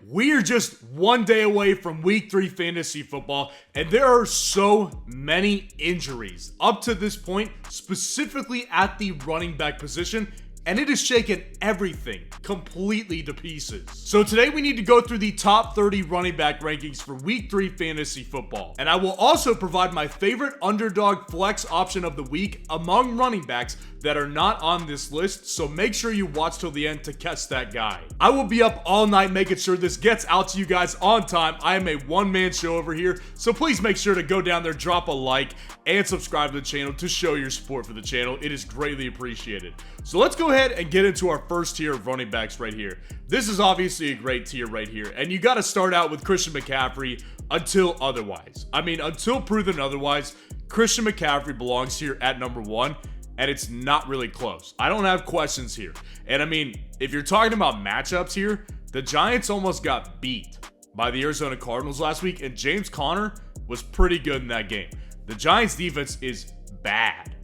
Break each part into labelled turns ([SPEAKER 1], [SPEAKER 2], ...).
[SPEAKER 1] We are just one day away from week 3 fantasy football, and there are so many injuries up to this point, specifically at the running back position, and it has shaken everything completely to pieces. So today we need to go through the top 30 running back rankings for week 3 fantasy football. And I will also provide my favorite underdog flex option of the week among running backs that are not on this list, so make sure you watch till the end to catch that guy. I will be up all night making sure this gets out to you guys on time. I am a one-man show over here, so please make sure to go down there, drop a like, and subscribe to the channel to show your support for the channel. It is greatly appreciated. So let's go ahead and get into our first tier of running backs right here. This is obviously a great tier right here, and you got to start out with Christian McCaffrey until otherwise. Until proven otherwise, Christian McCaffrey belongs here at number 1. And it's not really close. I don't have questions here. And if you're talking about matchups here, the Giants almost got beat by the Arizona Cardinals last week, and James Conner was pretty good in that game. The Giants defense is bad.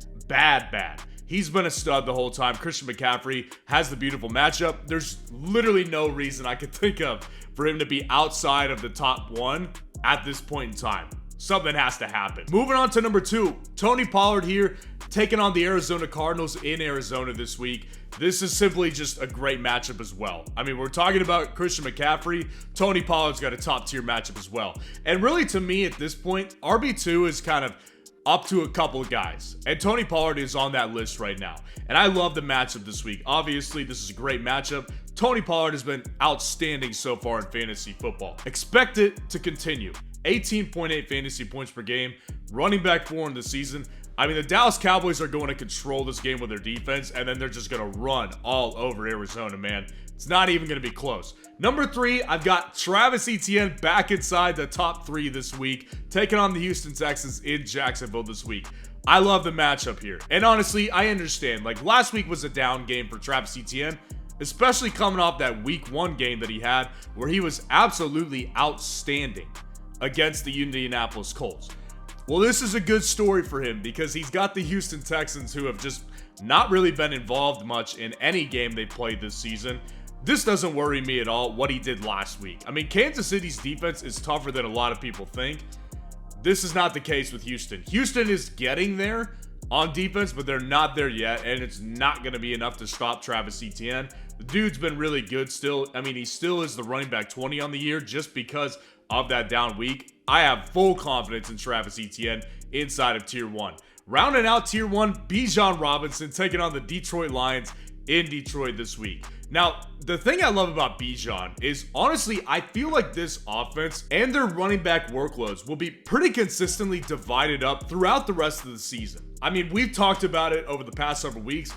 [SPEAKER 1] He's been a stud the whole time. Christian McCaffrey has the beautiful matchup. There's literally no reason I could think of for him to be outside of the top 1 at this point in time. Something has to happen. Moving on to number 2, Tony Pollard here, taking on the Arizona Cardinals in Arizona this week. This is simply just a great matchup as well. We're talking about Christian McCaffrey. Tony Pollard's got a top tier matchup as well. And really, to me at this point, RB2 is kind of up to a couple of guys. And Tony Pollard is on that list right now. And I love the matchup this week. Obviously, this is a great matchup. Tony Pollard has been outstanding so far in fantasy football. Expect it to continue. 18.8 fantasy points per game, running back 4 in the season. The Dallas Cowboys are going to control this game with their defense, and then they're just going to run all over Arizona, man. It's not even going to be close. Number 3, I've got Travis Etienne back inside the top 3 this week, taking on the Houston Texans in Jacksonville this week. I love the matchup here. And honestly, I understand. Last week was a down game for Travis Etienne, especially coming off that week 1 game that he had where he was absolutely outstanding against the Indianapolis Colts. Well, this is a good story for him because he's got the Houston Texans, who have just not really been involved much in any game they played this season. This doesn't worry me at all, what he did last week. Kansas City's defense is tougher than a lot of people think. This is not the case with Houston. Houston is getting there on defense, but they're not there yet, and it's not going to be enough to stop Travis Etienne. The dude's been really good still. He still is the running back 20 on the year just because of that down week. I have full confidence in Travis Etienne inside of tier 1. Rounding out tier 1, Bijan Robinson taking on the Detroit Lions in Detroit this week. Now, the thing I love about Bijan is, honestly, I feel like this offense and their running back workloads will be pretty consistently divided up throughout the rest of the season. We've talked about it over the past several weeks.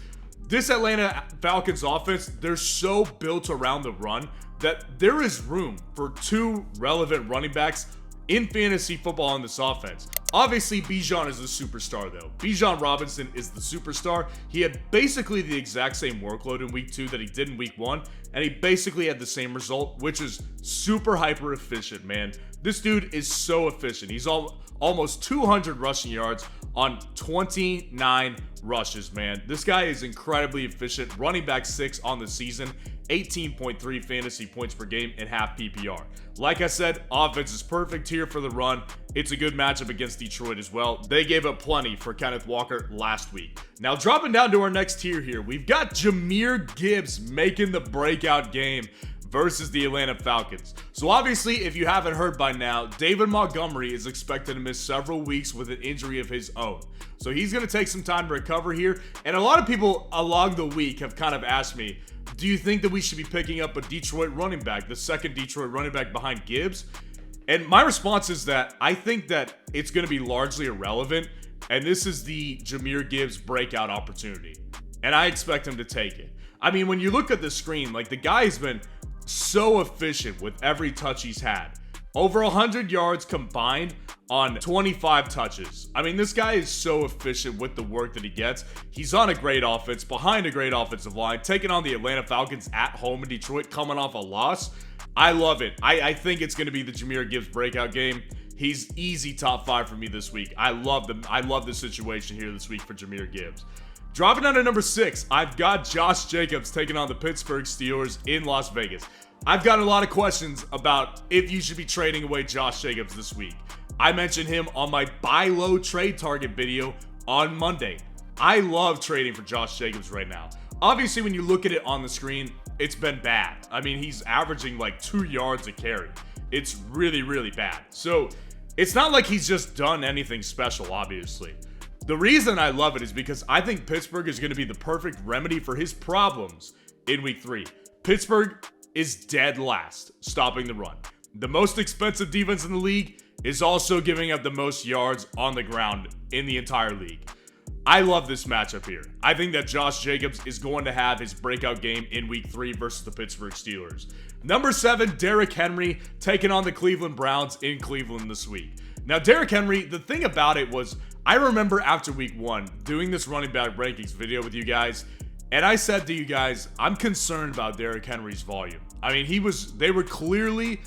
[SPEAKER 1] This Atlanta Falcons offense, they're so built around the run that there is room for 2 relevant running backs in fantasy football in this offense. Obviously, Bijan is the superstar, though. Bijan Robinson is the superstar. He had basically the exact same workload in week 2 that he did in week 1, and he basically had the same result, which is super hyper efficient, man. This dude is so efficient. He's almost 200 rushing yards on 29 rushes, man. This guy is incredibly efficient. Running back 6 on the season, 18.3 fantasy points per game in half PPR. Like I said, offense is perfect here for the run. It's a good matchup against Detroit as well. They gave up plenty for Kenneth Walker last week. Now, dropping down to our next tier here, we've got Jahmyr Gibbs making the breakout game versus the Atlanta Falcons. So obviously, if you haven't heard by now, David Montgomery is expected to miss several weeks with an injury of his own. So he's going to take some time to recover here. And a lot of people along the week have kind of asked me, do you think that we should be picking up a Detroit running back, the second Detroit running back behind Gibbs? And my response is that I think that it's going to be largely irrelevant, and this is the Jahmyr Gibbs breakout opportunity, and I expect him to take it. When you look at the screen, the guy's been so efficient with every touch he's had. Over 100 yards combined on 25 touches. This guy is so efficient with the work that he gets. He's on a great offense, behind a great offensive line, taking on the Atlanta Falcons at home in Detroit, coming off a loss. I love it. I think it's going to be the Jahmyr Gibbs breakout game. He's easy top 5 for me this week. I love the situation here this week for Jahmyr Gibbs. Dropping down to number 6, I've got Josh Jacobs taking on the Pittsburgh Steelers in Las Vegas. I've gotten a lot of questions about if you should be trading away Josh Jacobs this week. I mentioned him on my buy low trade target video on Monday. I love trading for Josh Jacobs right now. Obviously, when you look at it on the screen, it's been bad. I mean, he's averaging like 2 yards a carry. It's really, really bad. So it's not like he's just done anything special, obviously. The reason I love it is because I think Pittsburgh is going to be the perfect remedy for his problems in week 3. Pittsburgh is dead last stopping the run. The most expensive defense in the league is also giving up the most yards on the ground in the entire league. I love this matchup here. I think that Josh Jacobs is going to have his breakout game in week 3 versus the Pittsburgh Steelers. Number 7, Derrick Henry taking on the Cleveland Browns in Cleveland this week. Now, Derrick Henry, the thing about it was, I remember after week 1 doing this running back rankings video with you guys, and I said to you guys, I'm concerned about Derrick Henry's volume. I mean, they were clearly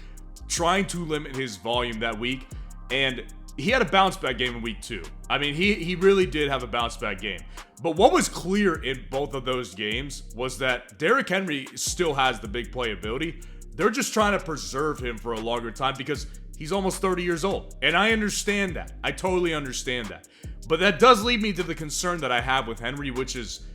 [SPEAKER 1] trying to limit his volume that week, and he had a bounce back game in week 2. I mean, he really did have a bounce back game. But what was clear in both of those games was that Derrick Henry still has the big playability. They're just trying to preserve him for a longer time because he's almost 30 years old. And I understand that. I totally understand that. But that does lead me to the concern that I have with Henry, which is,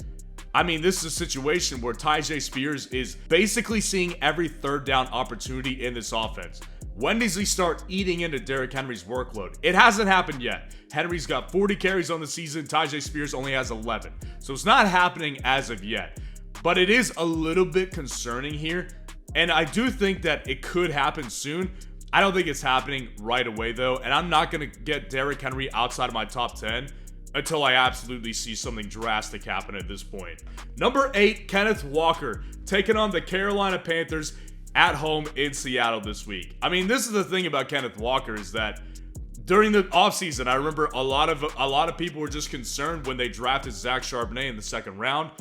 [SPEAKER 1] I mean, this is a situation where Tyjae Spears is basically seeing every third down opportunity in this offense. When does he start eating into Derrick Henry's workload? It hasn't happened yet. Henry's got 40 carries on the season. Tyjae Spears only has 11. So it's not happening as of yet. But it is a little bit concerning here. And I do think that it could happen soon. I don't think it's happening right away, though. And I'm not going to get Derrick Henry outside of my top 10 until I absolutely see something drastic happen at this point. Number 8, Kenneth Walker taking on the Carolina Panthers at home in Seattle this week. I mean, this is the thing about Kenneth Walker is that during the offseason, I remember a lot of people were just concerned when they drafted Zach Charbonnet in the 2nd round.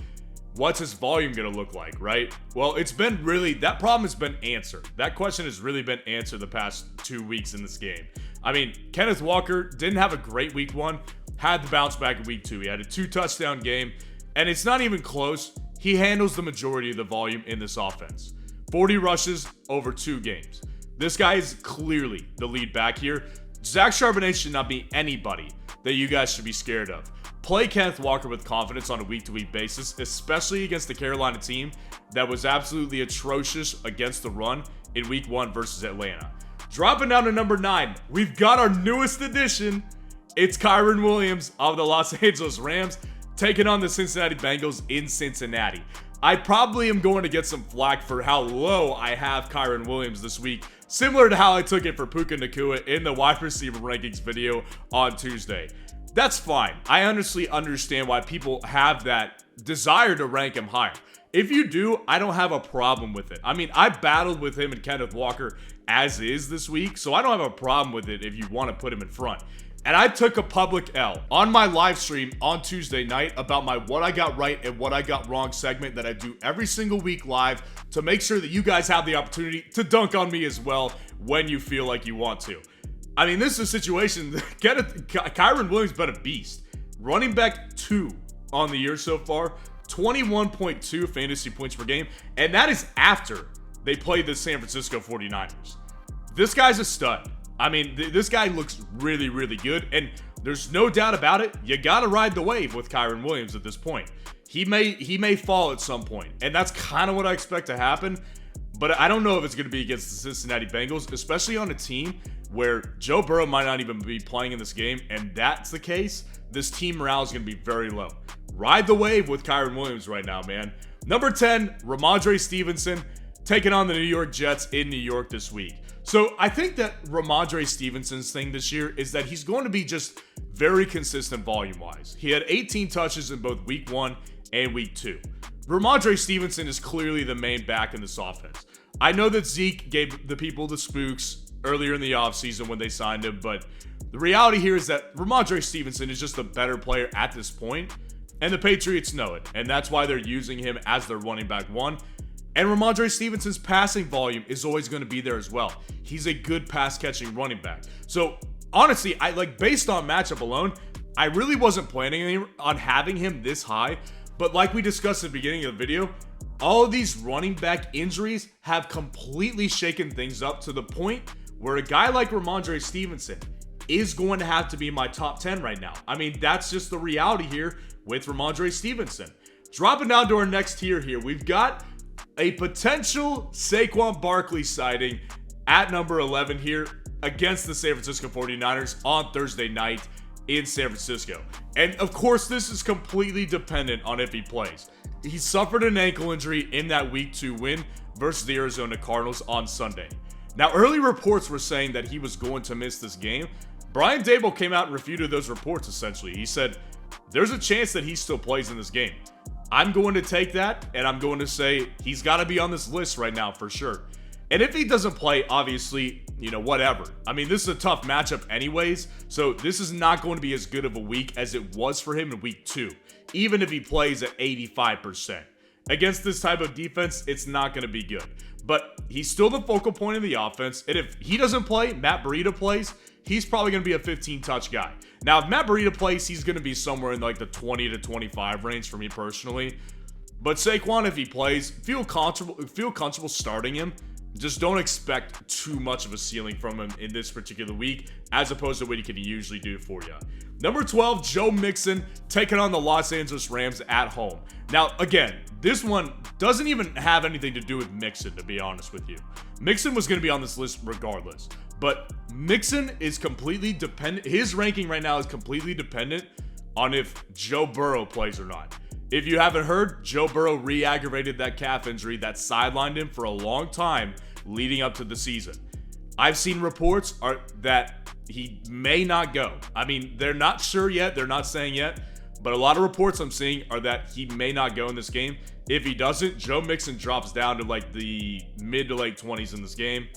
[SPEAKER 1] What's his volume going to look like, right? Well, it's been really, that problem has been answered. That question has really been answered the past 2 weeks in this game. I mean, Kenneth Walker didn't have a great week 1, had the bounce back in week 2. He had a 2-touchdown game, and it's not even close. He handles the majority of the volume in this offense. 40 rushes over 2 games. This guy is clearly the lead back here. Zach Charbonnet should not be anybody that you guys should be scared of. Play Kenneth Walker with confidence on a week-to-week basis, especially against the Carolina team that was absolutely atrocious against the run in week 1 versus Atlanta. Dropping down to number 9, we've got our newest addition. It's Kyren Williams of the Los Angeles Rams taking on the Cincinnati Bengals in Cincinnati. I probably am going to get some flack for how low I have Kyren Williams this week, similar to how I took it for Puka Nacua in the wide receiver rankings video on Tuesday. That's fine. I honestly understand why people have that desire to rank him higher. If you do, I don't have a problem with it. I mean, I battled with him and Kenneth Walker as is this week, so I don't have a problem with it if you want to put him in front. And I took a public L on my live stream on Tuesday night about my what I got right and what I got wrong segment that I do every single week live to make sure that you guys have the opportunity to dunk on me as well when you feel like you want to. I mean, this is a situation, Kyren Williams been a beast. Running back 2 on the year so far, 21.2 fantasy points per game, and that is after they played the San Francisco 49ers. This guy's a stud. I mean, this guy looks really, really good, and there's no doubt about it. You got to ride the wave with Kyren Williams at this point. He may fall at some point, and that's kind of what I expect to happen, but I don't know if it's going to be against the Cincinnati Bengals, especially on a team where Joe Burrow might not even be playing in this game, and that's the case, this team morale is going to be very low. Ride the wave with Kyren Williams right now, man. Number 10, Ramondre Stevenson taking on the New York Jets in New York this week. So I think that Ramondre Stevenson's thing this year is that he's going to be just very consistent volume-wise. He had 18 touches in both week 1 and week 2. Ramondre Stevenson is clearly the main back in this offense. I know that Zeke gave the people the spooks earlier in the offseason when they signed him, but the reality here is that Ramondre Stevenson is just a better player at this point, and the Patriots know it, and that's why they're using him as their running back 1. And Ramondre Stevenson's passing volume is always going to be there as well. He's a good pass-catching running back. So, honestly, based on matchup alone, I really wasn't planning on having him this high, but like we discussed at the beginning of the video, all of these running back injuries have completely shaken things up to the point where a guy like Ramondre Stevenson is going to have to be in my top 10 right now. I mean, that's just the reality here with Ramondre Stevenson. Dropping down to our next tier here, we've got a potential Saquon Barkley sighting at number 11 here against the San Francisco 49ers on Thursday night in San Francisco. And of course, this is completely dependent on if he plays. He suffered an ankle injury in that week 2 win versus the Arizona Cardinals on Sunday. Now, early reports were saying that he was going to miss this game. Brian Daboll came out and refuted those reports essentially. He said, there's a chance that he still plays in this game. I'm going to take that, and I'm going to say he's got to be on this list right now for sure. And if he doesn't play, obviously, whatever. I mean, this is a tough matchup anyways, so this is not going to be as good of a week as it was for him in week 2, even if he plays at 85%. Against this type of defense, it's not going to be good. But he's still the focal point of the offense, and if he doesn't play, Matt Breida plays, he's probably going to be a 15-touch guy. Now, if Matt Breida plays, he's going to be somewhere in like the 20 to 25 range for me personally. But Saquon, if he plays, feel comfortable starting him. Just don't expect too much of a ceiling from him in this particular week, as opposed to what he can usually do for you. Number 12, Joe Mixon taking on the Los Angeles Rams at home. Now, again, this one doesn't even have anything to do with Mixon, to be honest with you. Mixon was going to be on this list regardless. But Mixon is completely dependent. His ranking right now is completely dependent on if Joe Burrow plays or not. If you haven't heard, Joe Burrow re-aggravated that calf injury that sidelined him for a long time leading up to the season. I've seen reports that he may not go. I mean, they're not sure yet. They're not saying yet. But a lot of reports I'm seeing are that he may not go in this game. If he doesn't, Joe Mixon drops down to like the mid to late 20s in this game.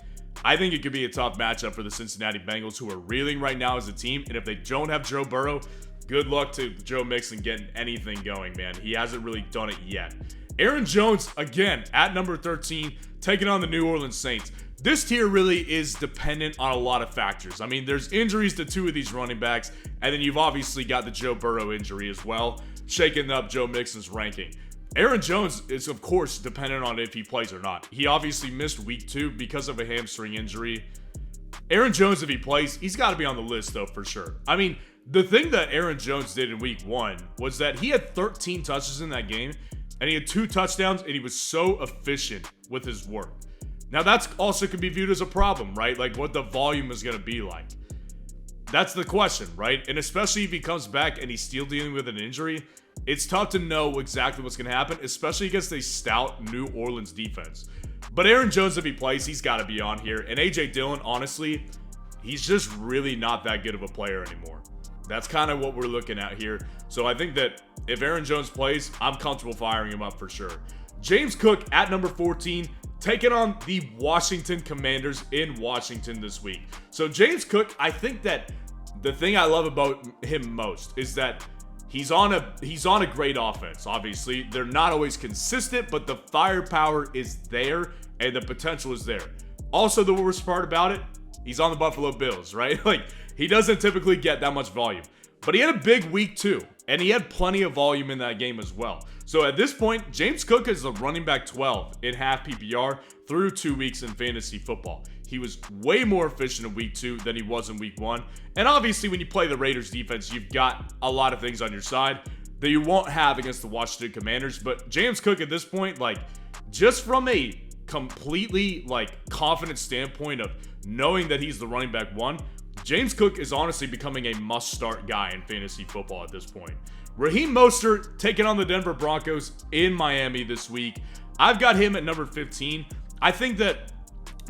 [SPEAKER 1] I think it could be a tough matchup for the Cincinnati Bengals, who are reeling right now as a team. And if they don't have Joe Burrow, good luck to Joe Mixon getting anything going, man. He hasn't really done it yet. Aaron Jones, again, at number 13, taking on the New Orleans Saints. This tier really is dependent on a lot of factors. I mean, there's injuries to 2 of these running backs, and then you've obviously got the Joe Burrow injury as well, shaking up Joe Mixon's ranking. Aaron Jones is, of course, dependent on if he plays or not. He obviously missed week 2 because of a hamstring injury. Aaron Jones, if he plays, he's got to be on the list, though, for sure. I mean, the thing that Aaron Jones did in week 1 was that he had 13 touches in that game, and he had 2 touchdowns, and he was so efficient with his work. Now, that's also can be viewed as a problem, right? Like, what the volume is going to be like. That's the question, right? And especially if he comes back and he's still dealing with an injury, it's tough to know exactly what's going to happen, especially against a stout New Orleans defense. But Aaron Jones, if he plays, he's got to be on here. And A.J. Dillon, honestly, he's just really not that good of a player anymore. That's kind of what we're looking at here. So I think that if Aaron Jones plays, I'm comfortable firing him up for sure. James Cook at number 14, taking on the Washington Commanders in Washington this week. So James Cook, I think that the thing I love about him most is that he's on a great offense. Obviously, they're not always consistent, but the firepower is there and the potential is there. Also, the worst part about it, he's on the Buffalo Bills, right? Like, he doesn't typically get that much volume. But he had a big week 2, and he had plenty of volume in that game as well. So at this point, James Cook is the running back 12 in half PPR through 2 weeks in fantasy football. He was way more efficient in week 2 than he was in week 1. And obviously, when you play the Raiders defense, you've got a lot of things on your side that you won't have against the Washington Commanders. But James Cook at this point, like, just from a completely, like, confident standpoint of knowing that he's the running back 1, James Cook is honestly becoming a must-start guy in fantasy football at this point. Raheem Mostert taking on the Denver Broncos in Miami this week. I've got him at number 15. I think that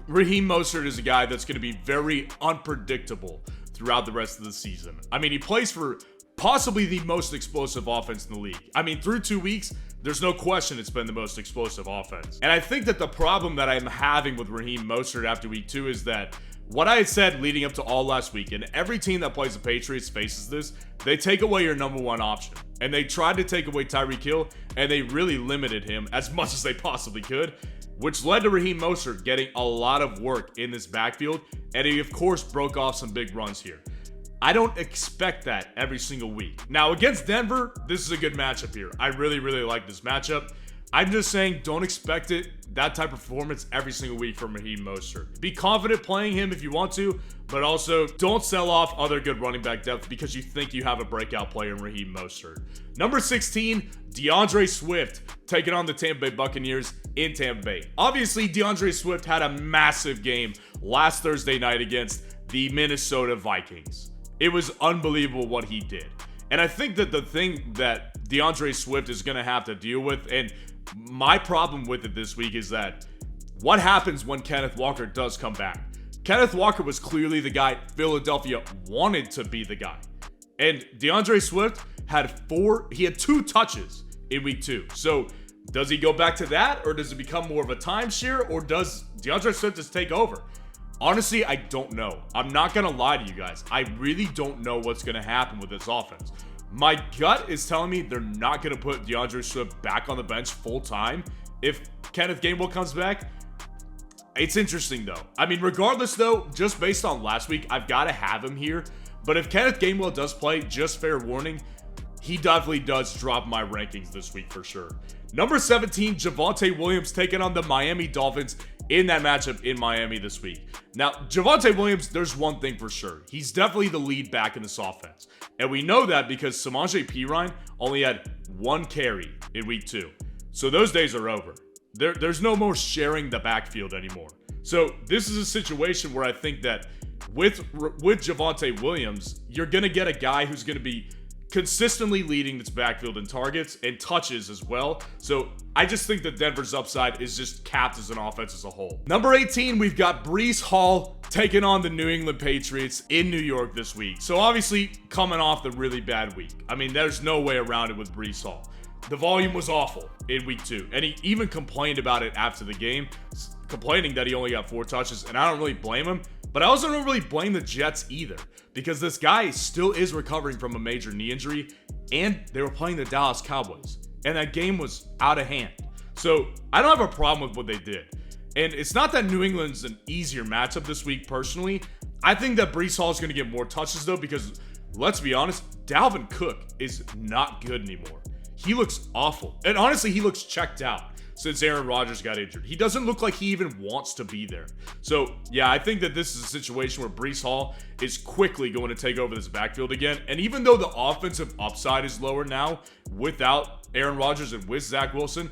[SPEAKER 1] Raheem Mostert is a guy that's going to be very unpredictable throughout the rest of the season. I mean, he plays for possibly the most explosive offense in the league. I mean, through 2 weeks, there's no question it's been the most explosive offense. And I think that the problem that I'm having with Raheem Mostert after week 2 is that what I had said leading up to all last week, and every team that plays the Patriots faces this, they take away your number 1 option. And they tried to take away Tyreek Hill, and they really limited him as much as they possibly could, which led to Raheem Mostert getting a lot of work in this backfield, and he, of course, broke off some big runs here. I don't expect that every single week. Now, against Denver, this is a good matchup here. I really, really like this matchup. I'm just saying, don't expect that type of performance every single week from Raheem Mostert. Be confident playing him if you want to, but also don't sell off other good running back depth because you think you have a breakout player in Raheem Mostert. Number 16, DeAndre Swift taking on the Tampa Bay Buccaneers in Tampa Bay. Obviously, DeAndre Swift had a massive game last Thursday night against the Minnesota Vikings. It was unbelievable what he did. And I think that the thing that DeAndre Swift is going to have to deal with, and my problem with it this week, is that what happens when Kenneth Walker does come back? Kenneth Walker was clearly the guy Philadelphia wanted to be the guy. And DeAndre Swift had 2 touches in week 2. So does he go back to that, or does it become more of a timeshare, or does DeAndre Swift just take over? Honestly, I don't know. I'm not going to lie to you guys. I really don't know what's going to happen with this offense. My gut is telling me they're not going to put DeAndre Swift back on the bench full time if Kenneth Gainwell comes back. It's interesting, though. I mean, regardless, though, just based on last week, I've got to have him here. But if Kenneth Gainwell does play, just fair warning, he definitely does drop my rankings this week for sure. Number 17, Javonte Williams taking on the Miami Dolphins in that matchup in Miami this week. Now, Javonte Williams, there's one thing for sure. He's definitely the lead back in this offense. And we know that because Samaje Perine only had 1 carry in week 2. So those days are over. There's no more sharing the backfield anymore. So this is a situation where I think that with Javonte Williams, you're going to get a guy who's going to be consistently leading its backfield in targets and touches as well. So I just think that Denver's upside is just capped as an offense as a whole. Number 18, we've got Breece Hall taking on the New England Patriots in New York this week. So obviously coming off the really bad week. I mean, there's no way around it with Breece Hall. The volume was awful in week 2, and he even complained about it after the game, complaining that he only got 4 touches, and I don't really blame him. But I also don't really blame the Jets either, because this guy still is recovering from a major knee injury, and they were playing the Dallas Cowboys, and that game was out of hand. So I don't have a problem with what they did. And it's not that New England's an easier matchup this week personally. I think that Breece Hall is going to get more touches though, because let's be honest, Dalvin Cook is not good anymore. He looks awful. And honestly, he looks checked out since Aaron Rodgers got injured. He doesn't look like he even wants to be there. So, yeah, I think that this is a situation where Breece Hall is quickly going to take over this backfield again. And even though the offensive upside is lower now without Aaron Rodgers and with Zach Wilson,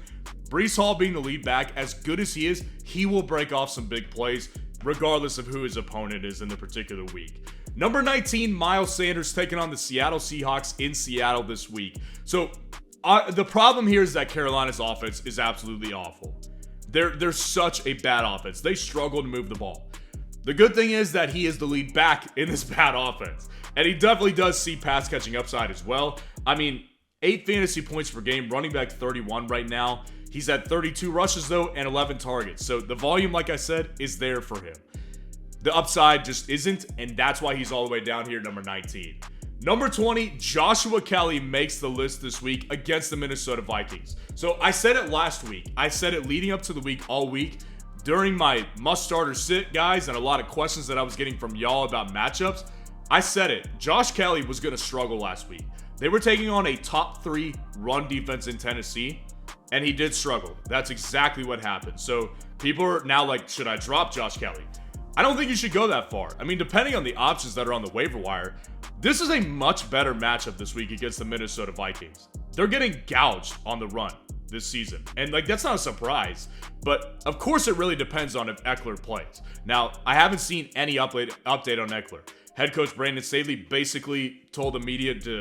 [SPEAKER 1] Breece Hall being the lead back, as good as he is, he will break off some big plays regardless of who his opponent is in the particular week. Number 19, Miles Sanders taking on the Seattle Seahawks in Seattle this week. So, the problem here is that Carolina's offense is absolutely awful. They're such a bad offense. They struggle to move the ball. The good thing is that he is the lead back in this bad offense. And he definitely does see pass catching upside as well. I mean, 8 fantasy points per game, running back 31 right now. He's had 32 rushes though and 11 targets. So the volume, like I said, is there for him. The upside just isn't, and that's why he's all the way down here, number 19. Number 20, Joshua Kelly makes the list this week against the Minnesota Vikings. So I said it last week. I said it leading up to the week all week during my must start or sit, guys, and a lot of questions that I was getting from y'all about matchups. I said it. Josh Kelly was going to struggle last week. They were taking on a top 3 run defense in Tennessee, and he did struggle. That's exactly what happened. So people are now like, should I drop Josh Kelly? I don't think you should go that far. I mean, depending on the options that are on the waiver wire, this is a much better matchup this week against the Minnesota Vikings. They're getting gouged on the run this season. And like, that's not a surprise, but of course it really depends on if Eckler plays. Now, I haven't seen any update on Eckler. Head coach Brandon Staley basically told the media to,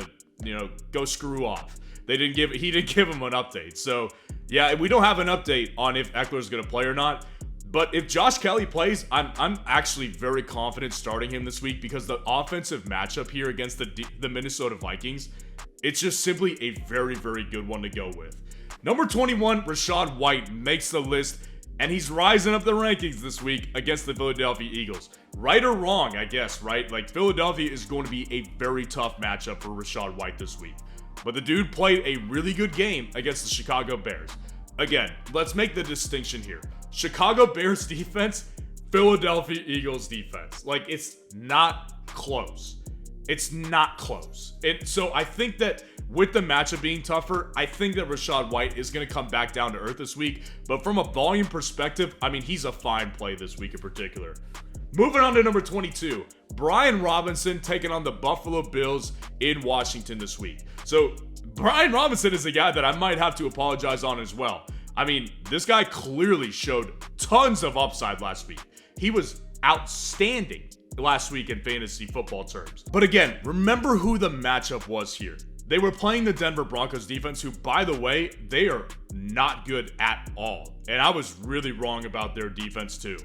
[SPEAKER 1] go screw off. He didn't give him an update. So yeah, we don't have an update on if Eckler's going to play or not. But if Josh Kelly plays, I'm actually very confident starting him this week, because the offensive matchup here against the Minnesota Vikings, it's just simply a very, very good one to go with. Number 21, Rachaad White makes the list, and he's rising up the rankings this week against the Philadelphia Eagles. Right or wrong, I guess, right? Like, Philadelphia is going to be a very tough matchup for Rachaad White this week. But the dude played a really good game against the Chicago Bears. Again, let's make the distinction here. Chicago Bears defense, Philadelphia Eagles defense. Like, it's not close. It's not close. So I think that with the matchup being tougher, I think that Rachaad White is going to come back down to earth this week. But from a volume perspective, I mean, he's a fine play this week in particular. Moving on to number 22, Brian Robinson taking on the Buffalo Bills in Washington this week. So Brian Robinson is a guy that I might have to apologize on as well. I mean, this guy clearly showed tons of upside last week. He was outstanding last week in fantasy football terms. But again, remember who the matchup was here. They were playing the Denver Broncos defense, who, by the way, they are not good at all. And I was really wrong about their defense too.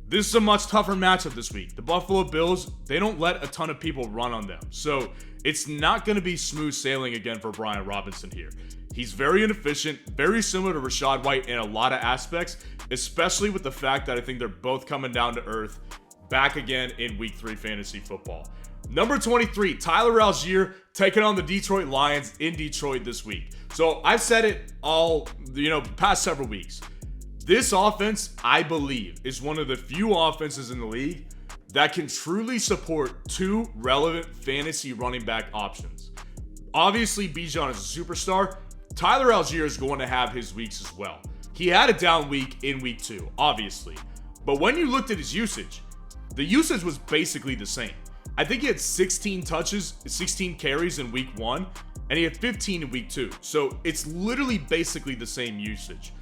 [SPEAKER 1] This is a much tougher matchup this week. The Buffalo Bills, they don't let a ton of people run on them. So it's not going to be smooth sailing again for Brian Robinson here. He's very inefficient, very similar to Rachaad White in a lot of aspects, especially with the fact that I think they're both coming down to earth back again in week 3 fantasy football. Number 23, Tyler Algier taking on the Detroit Lions in Detroit this week. So I've said it all, past several weeks. This offense, I believe, is one of the few offenses in the league that can truly support 2 relevant fantasy running back options. Obviously, Bijan is a superstar. Tyler Algier is going to have his weeks as well. He had a down week in week 2, obviously. But when you looked at his usage, the usage was basically the same. I think he had 16 touches, 16 carries in week 1, and he had 15 in week 2. So it's literally basically the same usage.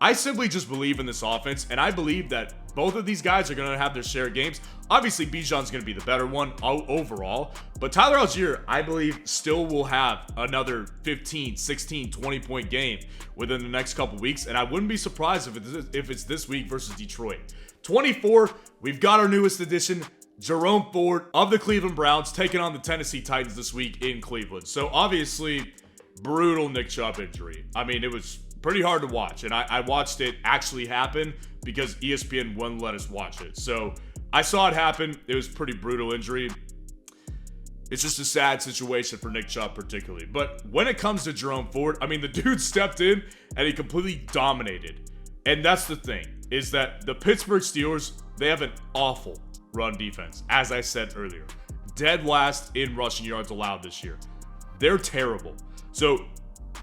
[SPEAKER 1] I simply just believe in this offense, and I believe that both of these guys are going to have their share of games. Obviously, Bijan's going to be the better one overall, but Tyler Algier, I believe, still will have another 15, 16, 20-point game within the next couple weeks, and I wouldn't be surprised if it's this week versus Detroit. 24, we've got our newest addition, Jerome Ford of the Cleveland Browns taking on the Tennessee Titans this week in Cleveland. So obviously, brutal Nick Chubb injury. I mean, it was pretty hard to watch, and I watched it actually happen because ESPN wouldn't let us watch it. So I saw it happen. It was a pretty brutal injury. It's just a sad situation for Nick Chubb particularly. But when it comes to Jerome Ford, I mean, the dude stepped in and he completely dominated. And that's the thing, is that the Pittsburgh Steelers, they have an awful run defense, as I said earlier. Dead last in rushing yards allowed this year. They're terrible. So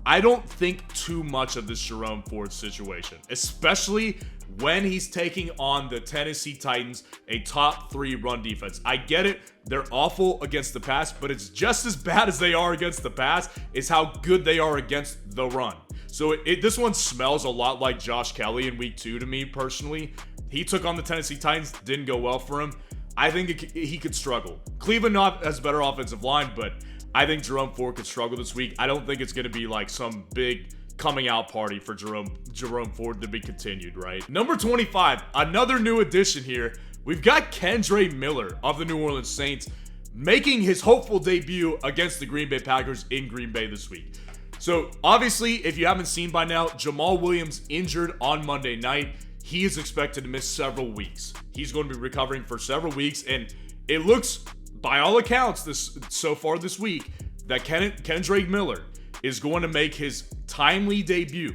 [SPEAKER 1] I don't think too much of this Jerome Ford situation, especially when he's taking on the Tennessee Titans, a top 3 run defense. I get it, they're awful against the pass, but it's just as bad as they are against the pass is how good they are against the run. So this one smells a lot like Josh Kelly in week 2 to me personally. He took on the Tennessee Titans, didn't go well for him. I think he could struggle. Cleveland has a better offensive line, but I think Jerome Ford could struggle this week. I don't think it's going to be like some big coming out party for Jerome Ford to be continued, right? Number 25, another new addition here. We've got Kendre Miller of the New Orleans Saints making his hopeful debut against the Green Bay Packers in Green Bay this week. So obviously, if you haven't seen by now, Jamal Williams injured on Monday night. He is expected to miss several weeks. He's going to be recovering for several weeks, and it looks, by all accounts, so far this week, that Kendre Miller is going to make his timely debut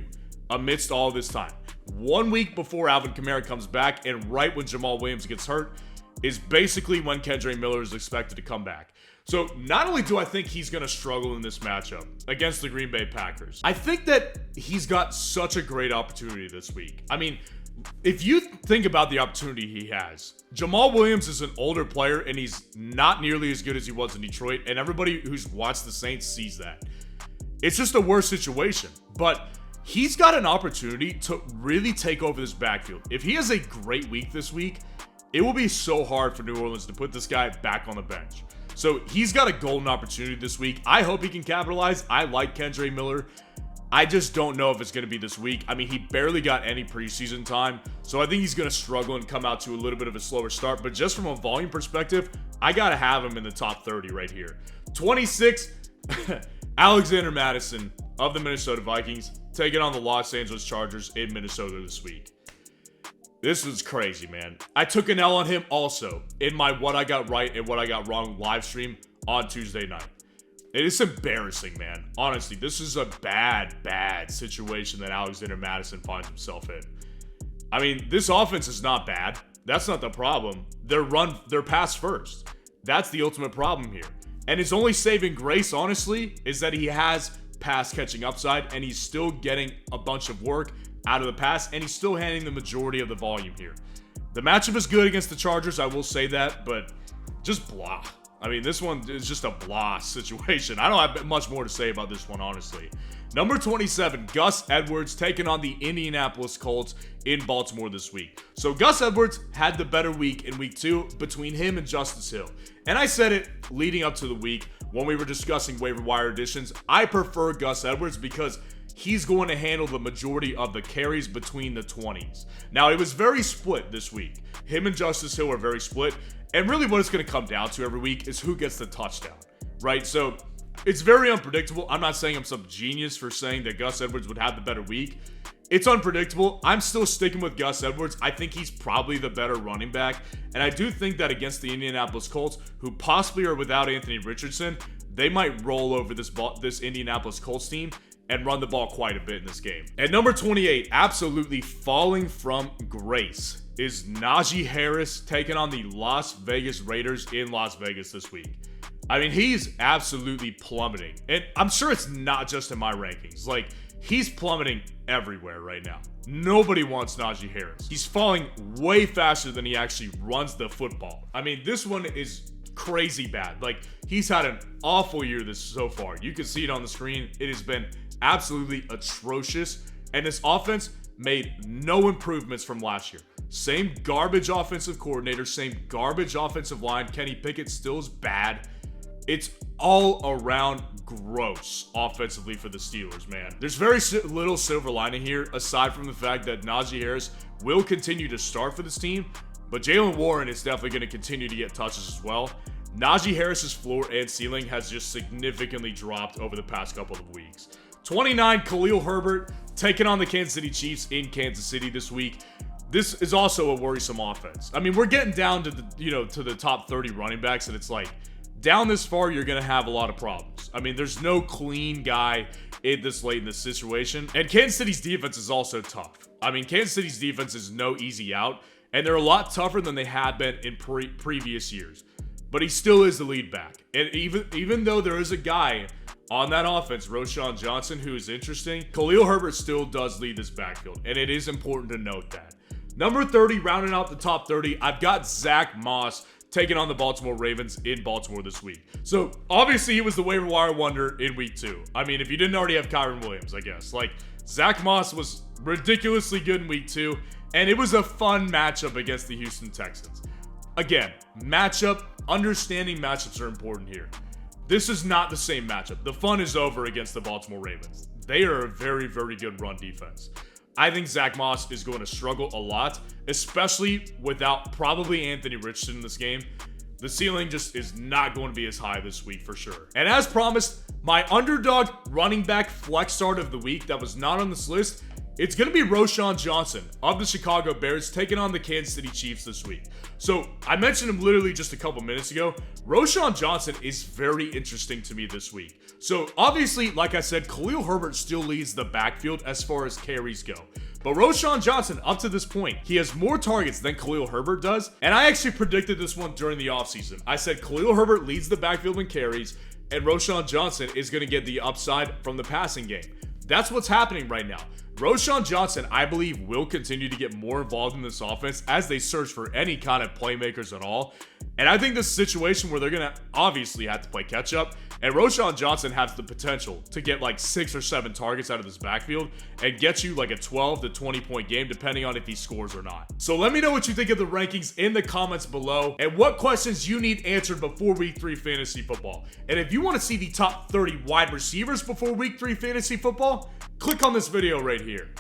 [SPEAKER 1] amidst all this time. 1 week before Alvin Kamara comes back, and right when Jamal Williams gets hurt, is basically when Kendre Miller is expected to come back. So not only do I think he's going to struggle in this matchup against the Green Bay Packers, I think that he's got such a great opportunity this week. I mean, if you think about the opportunity he has, Jamal Williams is an older player and he's not nearly as good as he was in Detroit, and everybody who's watched the Saints sees that. It's just a worse situation, but he's got an opportunity to really take over this backfield. If he has a great week this week, it will be so hard for New Orleans to put this guy back on the bench. So he's got a golden opportunity this week. I hope he can capitalize. I like Kendre Miller. I just don't know if it's going to be this week. I mean, he barely got any preseason time, so I think he's going to struggle and come out to a little bit of a slower start. But just from a volume perspective, I got to have him in the top 30 right here. 26, Alexander Mattison of the Minnesota Vikings taking on the Los Angeles Chargers in Minnesota this week. This was crazy, man. I took an L on him also in my what I got right and what I got wrong live stream on Tuesday night. It is embarrassing, man. Honestly, this is a bad situation that Alexander Mattison finds himself in. I mean, this offense is not bad. That's not the problem. They're pass first. That's the ultimate problem here. And his only saving grace, honestly, is that he has pass catching upside and he's still getting a bunch of work out of the pass and he's still handling the majority of the volume here. The matchup is good against the Chargers, I will say that, but just blah. I mean, this one is just a blah situation. I don't have much more to say about this one, honestly. Number 27, Gus Edwards taking on the Indianapolis Colts in Baltimore this week. So Gus Edwards had the better week in week 2 between him and Justice Hill. And I said it leading up to the week when we were discussing waiver wire additions. I prefer Gus Edwards because he's going to handle the majority of the carries between the 20s. Now, it was very split this week. Him and Justice Hill are very split. And really what it's going to come down to every week is who gets the touchdown, right? So it's very unpredictable. I'm not saying I'm some genius for saying that Gus Edwards would have the better week. It's unpredictable. I'm still sticking with Gus Edwards. I think he's probably the better running back. And I do think that against the Indianapolis Colts, who possibly are without Anthony Richardson, they might roll over this Indianapolis Colts team and run the ball quite a bit in this game. At number 28, absolutely falling from grace, is Najee Harris taking on the Las Vegas Raiders in Las Vegas this week. I mean, he's absolutely plummeting. And I'm sure it's not just in my rankings. Like, he's plummeting everywhere right now. Nobody wants Najee Harris. He's falling way faster than he actually runs the football. I mean, this one is crazy bad. Like, he's had an awful year so far. You can see it on the screen. It has been absolutely atrocious. And this offense made no improvements from last year. Same garbage offensive coordinator, same garbage offensive line. Kenny Pickett still is bad. It's all around gross offensively for the Steelers, man. There's very little silver lining here, aside from the fact that Najee Harris will continue to start for this team, but Jaylen Warren is definitely going to continue to get touches as well. Najee Harris's floor and ceiling has just significantly dropped over the past couple of weeks. 29, Khalil Herbert taking on the Kansas City Chiefs in Kansas City this week. This is also a worrisome offense. I mean, we're getting down to the top 30 running backs, and it's like, down this far, you're going to have a lot of problems. I mean, there's no clean guy this late in this situation. And Kansas City's defense is also tough. I mean, Kansas City's defense is no easy out, and they're a lot tougher than they had been in previous years. But he still is the lead back. And even though there is a guy on that offense, Roschon Johnson, who is interesting, Khalil Herbert still does lead this backfield, and it is important to note that. Number 30, rounding out the top 30, I've got Zach Moss taking on the Baltimore Ravens in Baltimore this week. So, obviously, he was the waiver wire wonder in week 2. I mean, if you didn't already have Kyron Williams, I guess. Like, Zach Moss was ridiculously good in week 2, and it was a fun matchup against the Houston Texans. Again, understanding matchups are important here. This is not the same matchup. The fun is over against the Baltimore Ravens. They are a very, very good run defense. I think Zach Moss is going to struggle a lot, especially without probably Anthony Richardson in this game. The ceiling just is not going to be as high this week for sure. And as promised, my underdog running back flex start of the week that was not on this list, it's going to be Roschon Johnson of the Chicago Bears taking on the Kansas City Chiefs this week. So I mentioned him literally just a couple minutes ago. Roschon Johnson is very interesting to me this week. So obviously, like I said, Khalil Herbert still leads the backfield as far as carries go. But Roschon Johnson, up to this point, he has more targets than Khalil Herbert does. And I actually predicted this one during the offseason. I said Khalil Herbert leads the backfield in carries, and Roschon Johnson is going to get the upside from the passing game. That's what's happening right now. Roschon Johnson, I believe, will continue to get more involved in this offense as they search for any kind of playmakers at all. And I think this is a situation where they're going to obviously have to play catch up. And Roschon Johnson has the potential to get like 6 or 7 targets out of this backfield and get you like a 12 to 20 point game depending on if he scores or not. So let me know what you think of the rankings in the comments below and what questions you need answered before week 3 fantasy football. And if you want to see the top 30 wide receivers before week 3 fantasy football, click on this video right here.